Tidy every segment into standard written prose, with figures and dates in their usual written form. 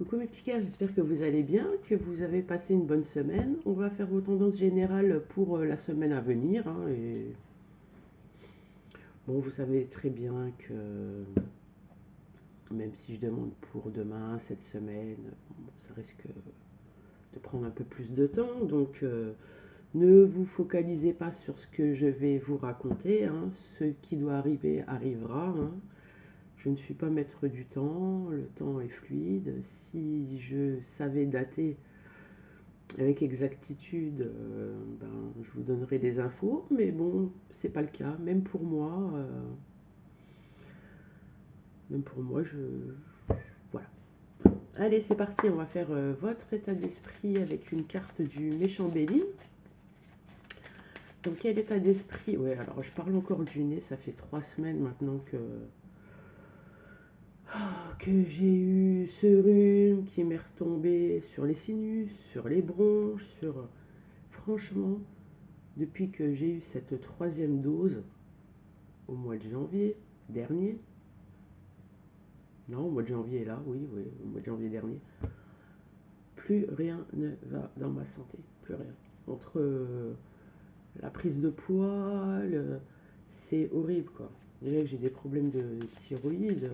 Coucou mes petits cœurs, j'espère que vous allez bien, que vous avez passé une bonne semaine. On va faire vos tendances générales pour la semaine à venir, hein, et bon, vous savez très bien que même si je demande pour demain, cette semaine, bon, ça risque de prendre un peu plus de temps. Donc ne vous focalisez pas sur ce que je vais vous raconter, hein. Ce qui doit arriver arrivera, hein. Je ne suis pas maître du temps, le temps est fluide. Si je savais dater avec exactitude, ben, je vous donnerai des infos, mais bon, c'est pas le cas. Même pour moi, voilà. Allez, c'est parti, on va faire votre état d'esprit avec une carte du méchant Béline. Donc, quel état d'esprit? Ouais, alors je parle encore du nez, ça fait 3 semaines maintenant que j'ai eu ce rhume qui m'est retombé sur les sinus, sur les bronches, sur... Franchement, depuis que j'ai eu cette troisième dose, au mois de janvier dernier, non, au mois de janvier là, oui, oui, au mois de janvier dernier, plus rien ne va dans ma santé, plus rien. Entre la prise de poids, c'est horrible quoi. Déjà que j'ai des problèmes de thyroïde,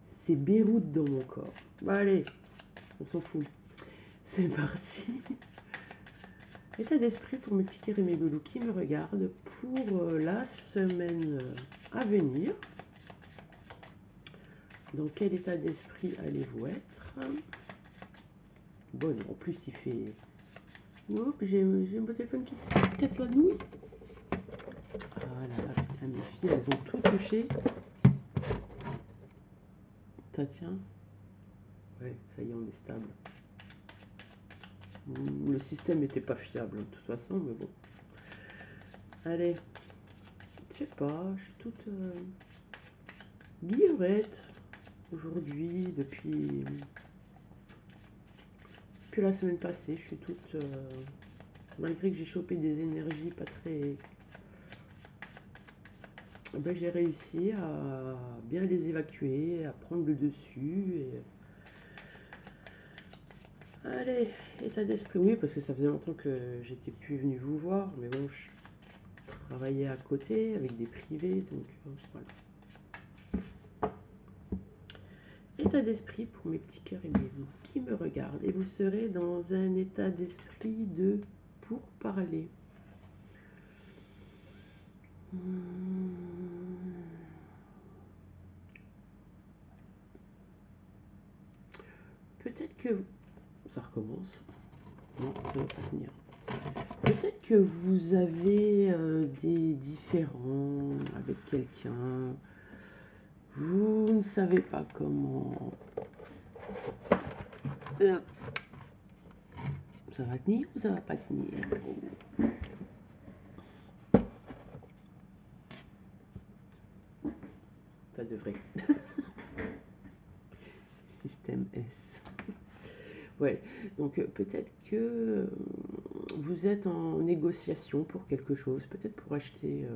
c'est Beyrouth dans mon corps. Bah allez, on s'en fout. C'est parti. État d'esprit pour mes petits cœurs et mes loulous qui me regardent pour la semaine à venir. Dans quel état d'esprit allez-vous être? Bon, en plus il fait... Hop, j'ai mon téléphone qui se casse la nouille. Ah là là, putain, mes filles, elles ont tout touché. Ça tient? Ouais, ça y est, on est stable. Le système n'était pas fiable de toute façon, mais bon. Allez, je sais pas, je suis toute guillerette aujourd'hui, depuis la semaine passée. Je suis toute... malgré que j'ai chopé des énergies pas très... Ben, j'ai réussi à bien les évacuer, à prendre le dessus. Et... Allez, état d'esprit. Oui, parce que ça faisait longtemps que j'étais plus venu vous voir, mais bon, je travaillais à côté avec des privés, donc voilà. État d'esprit pour mes petits cœurs et mes vous qui me regardent. Et vous serez dans un état d'esprit de pourparler. Peut-être que... Ça recommence. Non, ça va pas tenir. Peut-être que vous avez des différends avec quelqu'un. Vous ne savez pas comment... Ça va tenir ou ça va pas tenir? Ça devrait. Système S. Ouais, donc peut-être que vous êtes en négociation pour quelque chose, peut-être pour acheter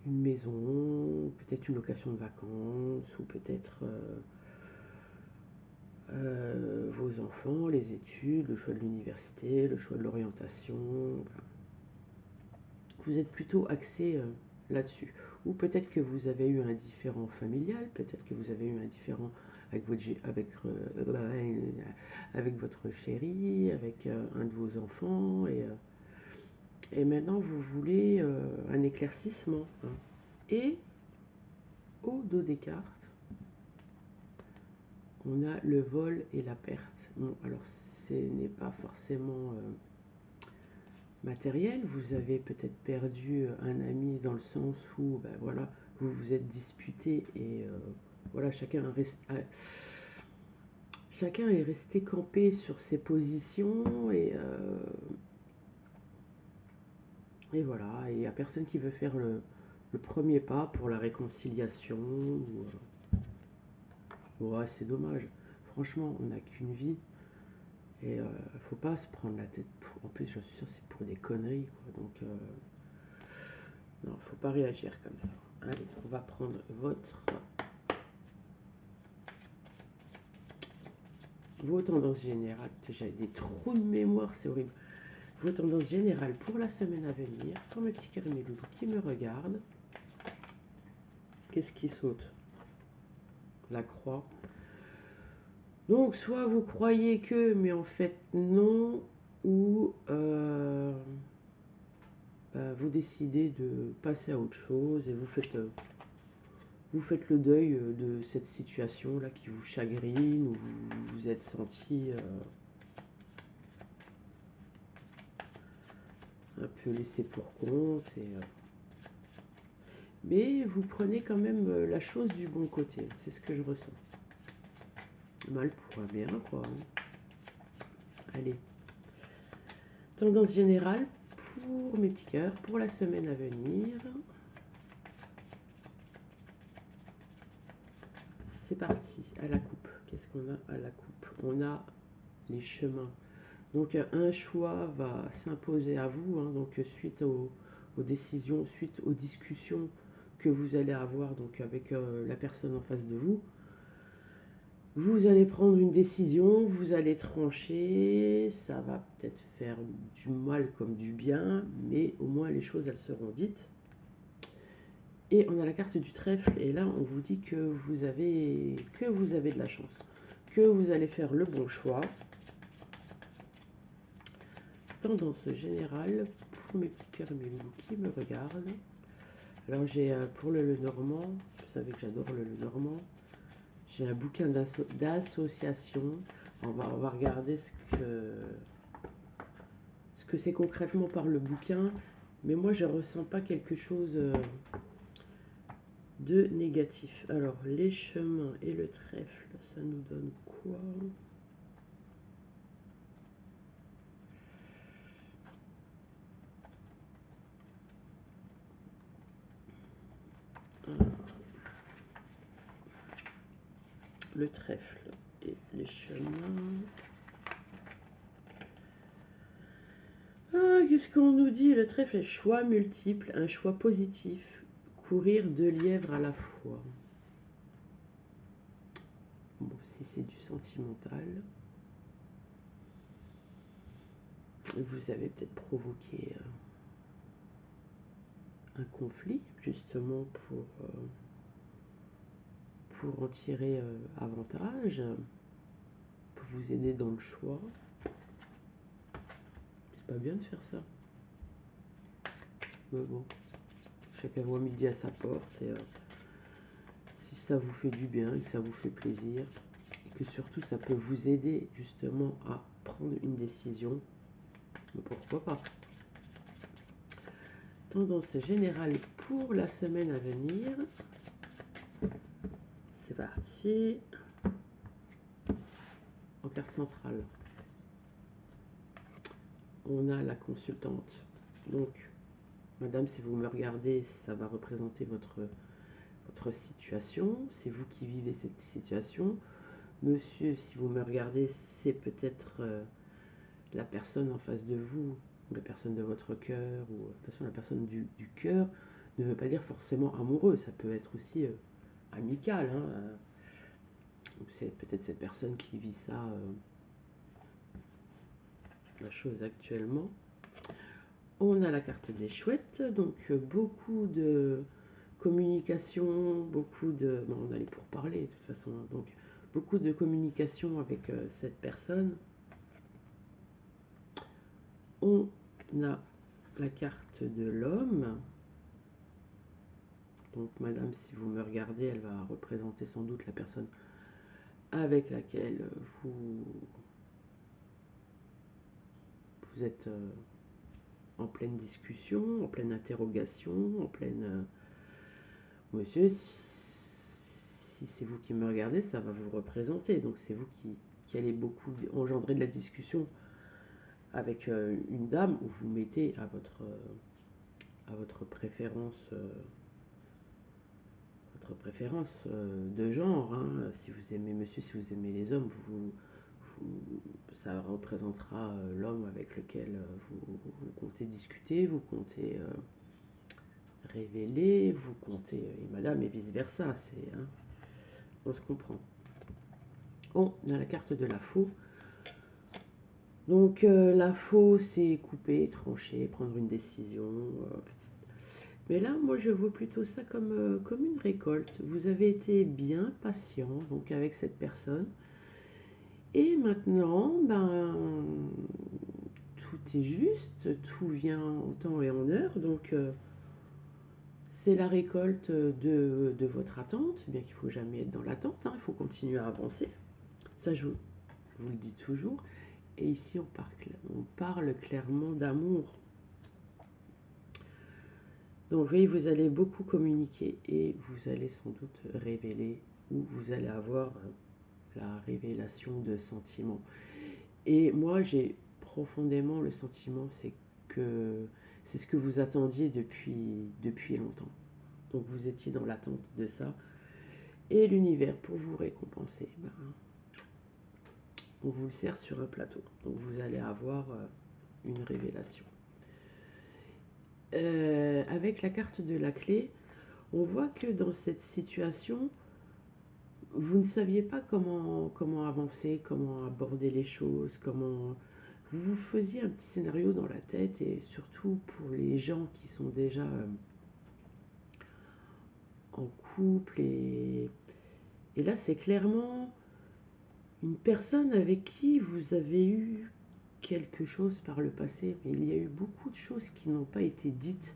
une maison, peut-être une location de vacances, ou peut-être vos enfants, les études, le choix de l'université, le choix de l'orientation. Enfin, vous êtes plutôt axé là-dessus. Ou peut-être que vous avez eu un différend familial, peut-être que vous avez eu un différend avec votre chéri, avec un de vos enfants, et maintenant vous voulez un éclaircissement, hein. Et au dos des cartes, on a le vol et la perte. Bon, alors ce n'est pas forcément matériel. Vous avez peut-être perdu un ami dans le sens où, ben voilà, vous vous êtes disputé et voilà, chacun est resté campé sur ses positions et voilà, et il n'y a personne qui veut faire le premier pas pour la réconciliation. Ouais, c'est dommage. Franchement, on n'a qu'une vie. Et faut pas se prendre la tête. En plus, je suis sûr c'est pour des conneries, quoi. Donc, non, faut pas réagir comme ça. Allez, on va prendre votre vos tendances générales. J'ai des trous de mémoire, c'est horrible. Vos tendances générales pour la semaine à venir. Pour mes petits cœurs et mes loulous qui me regardent. Qu'est-ce qui saute? La croix. Donc, soit vous croyez que, mais en fait non, ou vous décidez de passer à autre chose et vous faites le deuil de cette situation-là qui vous chagrine, ou vous vous êtes senti un peu laissé pour compte. Mais vous prenez quand même la chose du bon côté, c'est ce que je ressens. Mal pour un bien, quoi. Allez. Tendance générale pour mes petits cœurs, pour la semaine à venir. C'est parti, à la coupe. Qu'est-ce qu'on a à la coupe? On a les chemins. Donc un choix va s'imposer à vous, hein, donc suite aux décisions, suite aux discussions que vous allez avoir donc avec la personne en face de vous. Vous allez prendre une décision, vous allez trancher, ça va peut-être faire du mal comme du bien, mais au moins les choses elles seront dites. Et on a la carte du trèfle, et là on vous dit que vous avez de la chance, que vous allez faire le bon choix. Tendance générale pour mes petits cœurs et mes loulous qui me regardent. Alors j'ai pour le Lenormand, vous savez que j'adore le Lenormand, j'ai un bouquin d'association. On va regarder ce que c'est concrètement par le bouquin, mais moi je ressens pas quelque chose de négatif. Alors les chemins et le trèfle, ça nous donne quoi? Le trèfle et les chemins. Ah, qu'est-ce qu'on nous dit? Le trèfle est choix multiple, un choix positif, courir 2 lièvres à la fois. Bon, si c'est du sentimental, vous avez peut-être provoqué un conflit, justement pour en tirer avantage, pour vous aider dans le choix. C'est pas bien de faire ça. Mais bon, chacun voit midi à sa porte, et si ça vous fait du bien, et que ça vous fait plaisir, et que surtout ça peut vous aider justement à prendre une décision, mais pourquoi pas. Tendance générale pour la semaine à venir. C'est parti. En carte centrale, on a la consultante. Donc, madame, si vous me regardez, ça va représenter votre situation. C'est vous qui vivez cette situation. Monsieur, si vous me regardez, c'est peut-être la personne en face de vous, ou la personne de votre cœur, ou attention, la personne du cœur ne veut pas dire forcément amoureux, ça peut être aussi amical. Hein. C'est peut-être cette personne qui vit ça, la chose actuellement. On a la carte des chouettes, donc beaucoup de communication, beaucoup de... Bon, on allait pour parler de toute façon, hein, donc beaucoup de communication avec cette personne. On a la carte de l'homme. Donc madame, si vous me regardez, elle va représenter sans doute la personne avec laquelle vous êtes en pleine discussion, en pleine interrogation, en pleine... Monsieur, si c'est vous qui me regardez, ça va vous représenter. Donc c'est vous qui allez beaucoup engendrer de la discussion avec une dame, où vous mettez à votre préférence de genre. Hein. Si vous aimez monsieur, si vous aimez les hommes, ça représentera l'homme avec lequel vous comptez discuter, vous comptez révéler, vous comptez, et madame, et vice versa. On se comprend. Bon, on a la carte de la faux. Donc la faux, c'est couper, trancher, prendre une décision. Mais là, moi, je vois plutôt ça comme une récolte. Vous avez été bien patient donc avec cette personne. Et maintenant, ben, tout est juste, tout vient en temps et en heure. Donc, c'est la récolte de votre attente. Bien qu'il ne faut jamais être dans l'attente, hein, il faut continuer à avancer. Ça, je vous le dis toujours. Et ici, on parle clairement d'amour. Donc, vous voyez, vous allez beaucoup communiquer et vous allez sans doute révéler ou vous allez avoir la révélation de sentiments. Et moi, j'ai profondément le sentiment, c'est que c'est ce que vous attendiez depuis longtemps. Donc, vous étiez dans l'attente de ça. Et l'univers, pour vous récompenser, ben, on vous le sert sur un plateau. Donc, vous allez avoir une révélation. Avec la carte de la clé, on voit que dans cette situation, vous ne saviez pas comment avancer, comment aborder les choses, comment... Vous vous faisiez un petit scénario dans la tête et surtout pour les gens qui sont déjà en couple et là c'est clairement une personne avec qui vous avez eu quelque chose par le passé, mais il y a eu beaucoup de choses qui n'ont pas été dites.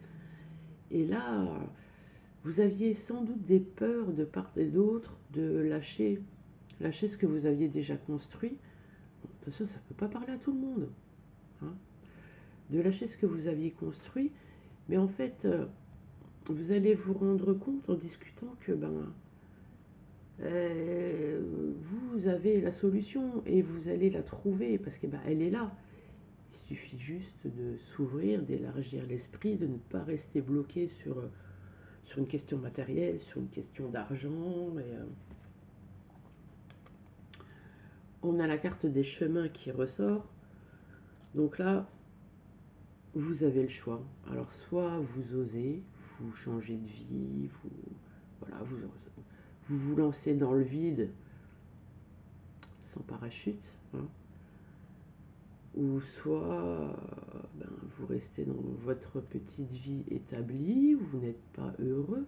Et là, vous aviez sans doute des peurs de part et d'autre de lâcher ce que vous aviez déjà construit. Bon, de toute façon, ça ne peut pas parler à tout le monde. Hein. De lâcher ce que vous aviez construit, mais en fait, vous allez vous rendre compte en discutant que vous avez la solution et vous allez la trouver parce que elle est là. Il suffit juste de s'ouvrir, d'élargir l'esprit, de ne pas rester bloqué sur une question matérielle, sur une question d'argent. On a la carte des chemins qui ressort. Donc là, vous avez le choix. Alors soit vous osez, vous changez de vie, voilà, vous lancez dans le vide sans parachute, hein, ou soit vous restez dans votre petite vie établie, où vous n'êtes pas heureux,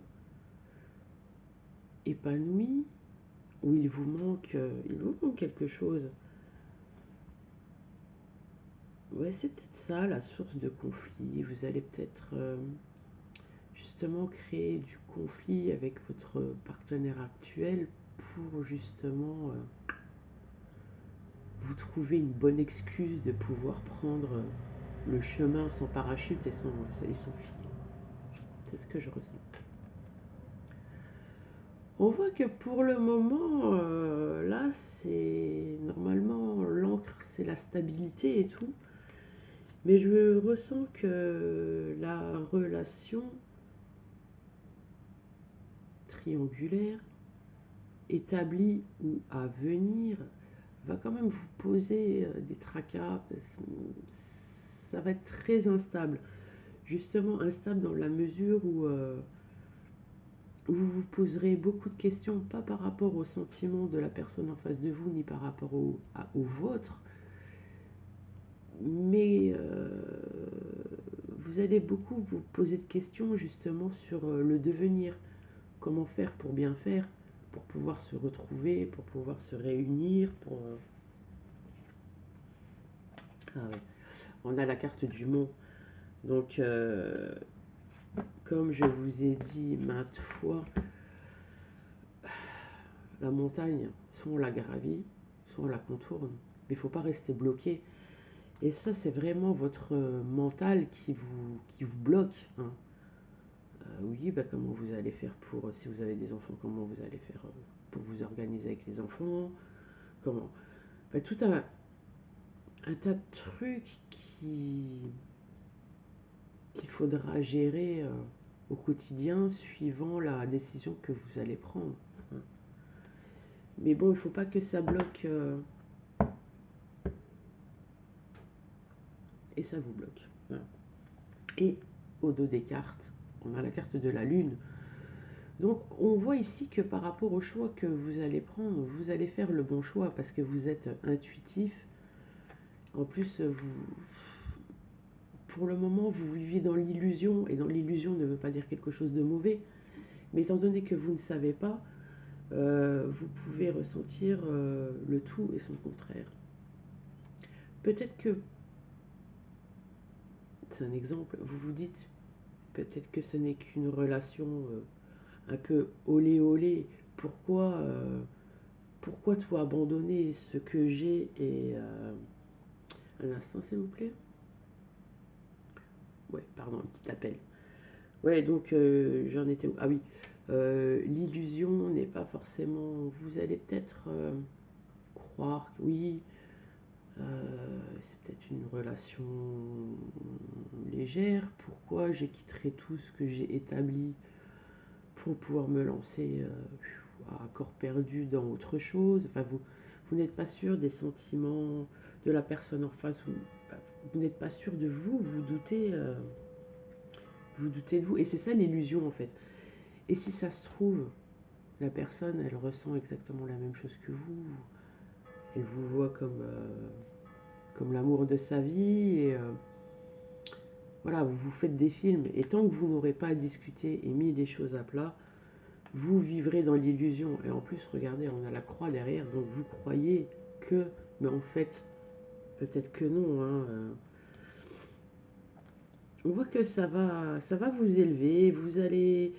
épanoui, où il vous manque quelque chose. Ouais, c'est peut-être ça la source de conflit. Vous allez peut-être justement créer du conflit avec votre partenaire actuel pour justement vous trouver une bonne excuse de pouvoir prendre le chemin sans parachute et sans filet. C'est ce que je ressens. On voit que pour le moment, là, c'est normalement l'encre, c'est la stabilité et tout. Mais je ressens que la relation triangulaire, établie ou à venir, va quand même vous poser des tracas. Ça va être très instable. Justement instable dans la mesure où vous vous poserez beaucoup de questions, pas par rapport aux sentiments de la personne en face de vous, ni par rapport au vôtre, mais vous allez beaucoup vous poser de questions justement sur le devenir. Comment faire pour bien faire, pour pouvoir se retrouver, pour pouvoir se réunir, Ah ouais. On a la carte du mont. Donc, comme je vous ai dit maintes fois, la montagne, soit on la gravit, soit on la contourne. Mais il ne faut pas rester bloqué. Et ça, c'est vraiment votre mental qui vous bloque. Hein. Oui, comment vous allez faire si vous avez des enfants, comment vous allez faire pour vous organiser avec les enfants, comment tout un tas de trucs qu'il faudra gérer au quotidien suivant la décision que vous allez prendre. Hein. Mais bon, il ne faut pas que ça bloque et ça vous bloque. Voilà. Et au dos des cartes, on a la carte de la lune. Donc, on voit ici que par rapport au choix que vous allez prendre, vous allez faire le bon choix parce que vous êtes intuitif. En plus, pour le moment, vous vivez dans l'illusion, et dans l'illusion ne veut pas dire quelque chose de mauvais, mais étant donné que vous ne savez pas, vous pouvez ressentir le tout et son contraire. Peut-être que, c'est un exemple, vous vous dites, peut-être que ce n'est qu'une relation un peu olé olé. Pourquoi tout abandonner ce que j'ai et... un instant, s'il vous plaît. Ouais, pardon, un petit appel. Ouais, donc j'en étais où? Ah oui, l'illusion n'est pas forcément... Vous allez peut-être croire que oui, c'est peut-être une relation légère. Pourquoi j'ai quitterai tout ce que j'ai établi pour pouvoir me lancer à corps perdu dans autre chose? Enfin, vous n'êtes pas sûr des sentiments de la personne en face. Vous n'êtes pas sûr de vous, vous doutez de vous. Et c'est ça l'illusion en fait. Et si ça se trouve, la personne, elle ressent exactement la même chose que vous. Elle vous voit comme l'amour de sa vie. Et voilà, vous vous faites des films. Et tant que vous n'aurez pas discuté et mis les choses à plat, vous vivrez dans l'illusion. Et en plus, regardez, on a la croix derrière. Donc vous croyez que... Mais en fait, peut-être que non. Hein, on voit que ça va vous élever. Vous allez...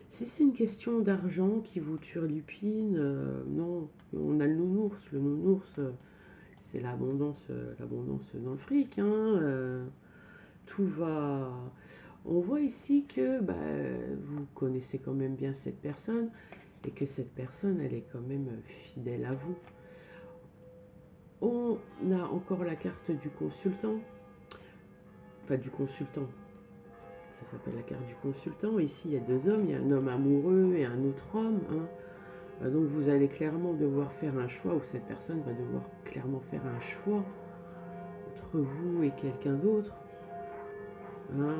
Si c'est une question d'argent qui vous turlupine, non, on a le nounours. Le nounours, c'est l'abondance dans le fric. Hein, tout va... On voit ici que bah, vous connaissez quand même bien cette personne et que cette personne, elle est quand même fidèle à vous. On a encore la carte du consultant. Enfin, du consultant. Ça s'appelle la carte du consultant. Ici, il y a deux hommes. Il y a un homme amoureux et un autre homme. Hein. Donc, vous allez clairement devoir faire un choix, ou cette personne va devoir clairement faire un choix entre vous et quelqu'un d'autre. Hein,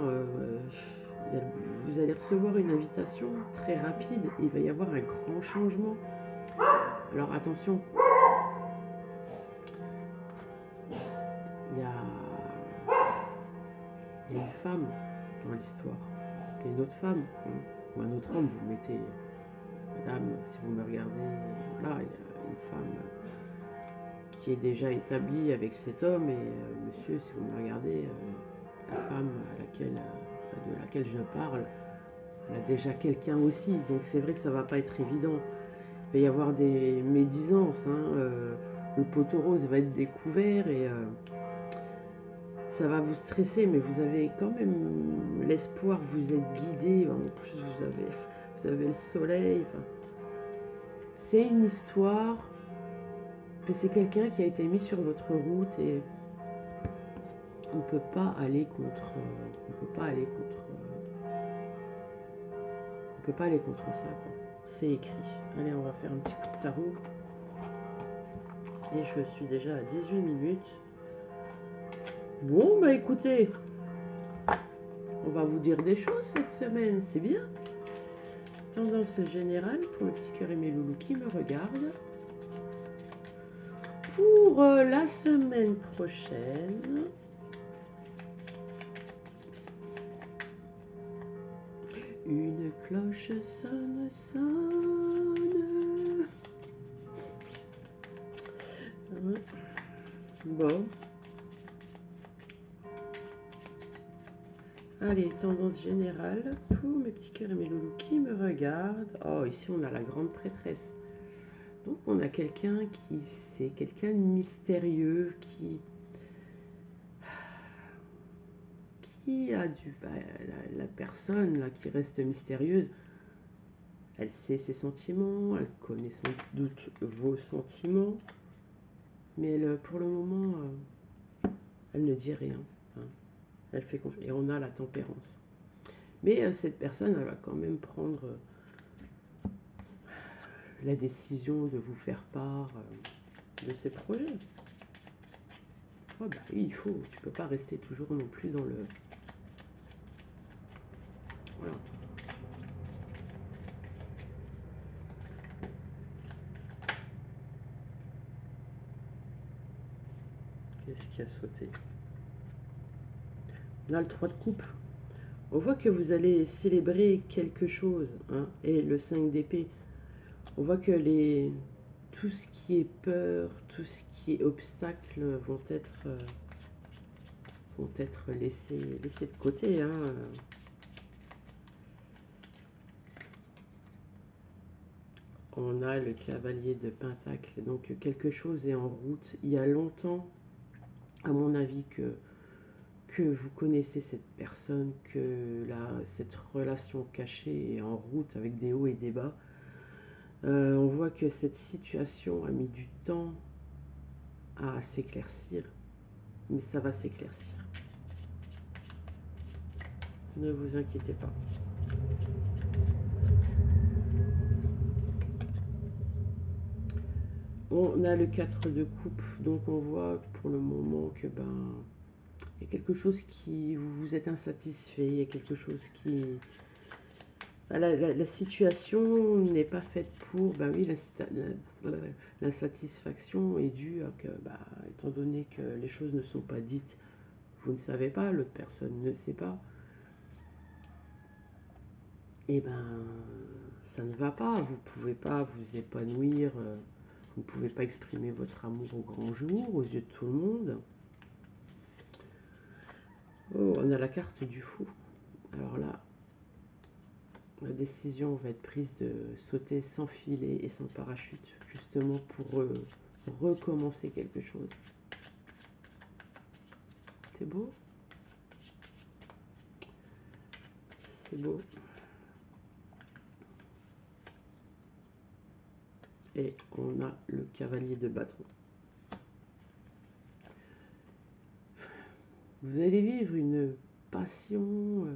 vous allez recevoir une invitation très rapide. Il va y avoir un grand changement. Alors, attention. Il y a une femme dans l'histoire. Il y a une autre femme. Hein, ou un autre homme. Vous mettez... Madame, si vous me regardez, voilà, il y a une femme qui est déjà établie avec cet homme, et monsieur, si vous me regardez, la femme de laquelle je parle, elle a déjà quelqu'un aussi, donc c'est vrai que ça va pas être évident. Il va y avoir des médisances, hein, le poteau rose va être découvert et ça va vous stresser, mais vous avez quand même l'espoir, vous êtes guidé, en plus vous avez le soleil, enfin, c'est une histoire, c'est quelqu'un qui a été mis sur votre route et on ne peut pas aller contre, ça, quoi. C'est écrit. Allez, on va faire un petit coup de tarot. Et je suis déjà à 18 minutes. Bon, bah écoutez, on va vous dire des choses cette semaine, c'est bien. Tendance générale pour le petit cœur et mes loulous qui me regardent. Pour la semaine prochaine, une cloche sonne, sonne. Bon. Allez, tendance générale pour mes petits cœurs et mes loulous qui me regardent. Oh, ici on a la grande prêtresse. Donc on a quelqu'un c'est quelqu'un de mystérieux qui a la personne là qui reste mystérieuse. Elle sait ses sentiments, elle connaît sans doute vos sentiments, mais pour le moment, elle ne dit rien. Hein. Elle fait confiance. Et on a la tempérance. Mais cette personne, elle va quand même prendre la décision de vous faire part de ses projets. Oh bah oui, il faut. Tu peux pas rester toujours non plus dans le... Voilà. Qu'est-ce qui a sauté? On a le 3 de coupe. On voit que vous allez célébrer quelque chose, hein, et le 5 d'épée. On voit que tout ce qui est peur, tout ce qui est obstacle vont être laissés de côté, hein. On a le cavalier de Pentacle, donc quelque chose est en route. Il y a longtemps, à mon avis, que vous connaissez cette personne, que cette relation cachée est en route avec des hauts et des bas. On voit que cette situation a mis du temps à s'éclaircir, mais ça va s'éclaircir. Ne vous inquiétez pas. On a le 4 de coupe, donc on voit pour le moment que il y a quelque chose qui vous êtes insatisfait, il y a quelque chose qui... La situation n'est pas faite pour... oui, l'insatisfaction est due à que, étant donné que les choses ne sont pas dites, vous ne savez pas, l'autre personne ne sait pas, et ça ne va pas, vous ne pouvez pas vous épanouir, vous ne pouvez pas exprimer votre amour au grand jour, aux yeux de tout le monde. Oh, on a la carte du fou. Alors là, la décision va être prise de sauter sans filet et sans parachute, justement pour recommencer quelque chose. C'est beau? C'est beau. Et on a le cavalier de bâton. Vous allez vivre une passion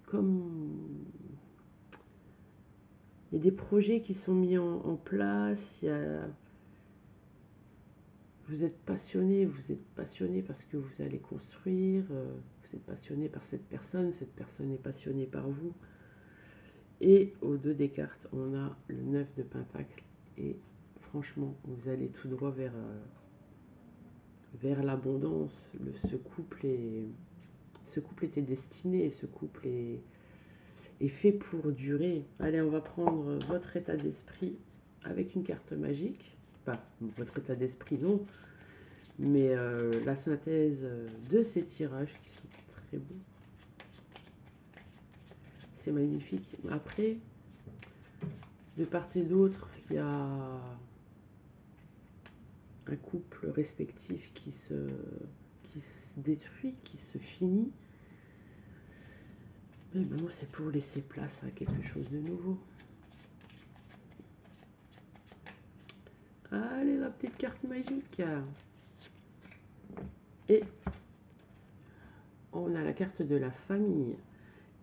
comme... Il y a des projets qui sont mis en place, vous êtes passionné parce que vous allez construire, vous êtes passionné par cette personne est passionnée par vous. Et aux 2 des cartes, on a le 9 de Pentacle. Et franchement, vous allez tout droit vers l'abondance. Ce couple était destiné, ce couple est fait pour durer. Allez, on va prendre votre état d'esprit avec une carte magique. Pas votre état d'esprit, non, mais la synthèse de ces tirages qui sont très beaux. C'est magnifique. Après, de part et d'autre, il y a un couple respectif qui se détruit, qui se finit. Mais bon, c'est pour laisser place à quelque chose de nouveau. Allez, la petite carte magique. Et on a la carte de la famille.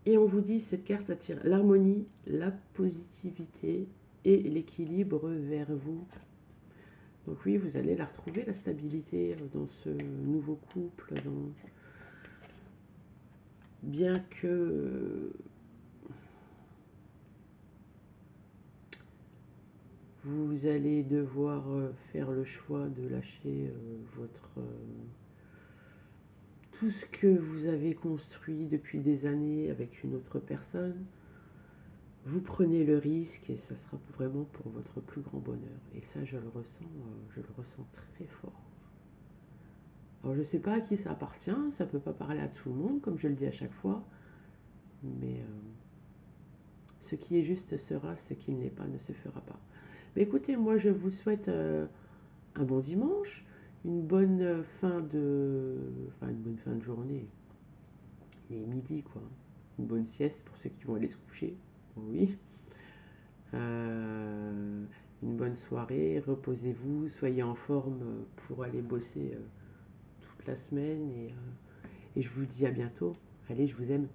Et on vous dit, cette carte attire l'harmonie, la positivité et l'équilibre vers vous. Donc oui, vous allez la retrouver, la stabilité dans ce nouveau couple. Bien que vous allez devoir faire le choix de lâcher tout ce que vous avez construit depuis des années avec une autre personne. Vous prenez le risque et ça sera vraiment pour votre plus grand bonheur. Et ça, je le ressens très fort. Alors, je ne sais pas à qui ça appartient, ça ne peut pas parler à tout le monde, comme je le dis à chaque fois. Mais ce qui est juste sera, ce qui ne l'est pas ne se fera pas. Mais écoutez, moi, je vous souhaite un bon dimanche, une bonne fin de journée. Il est midi, quoi. Une bonne sieste pour ceux qui vont aller se coucher. Oui. Une bonne soirée, reposez-vous, soyez en forme pour aller bosser toute la semaine et je vous dis à bientôt. Allez, je vous aime.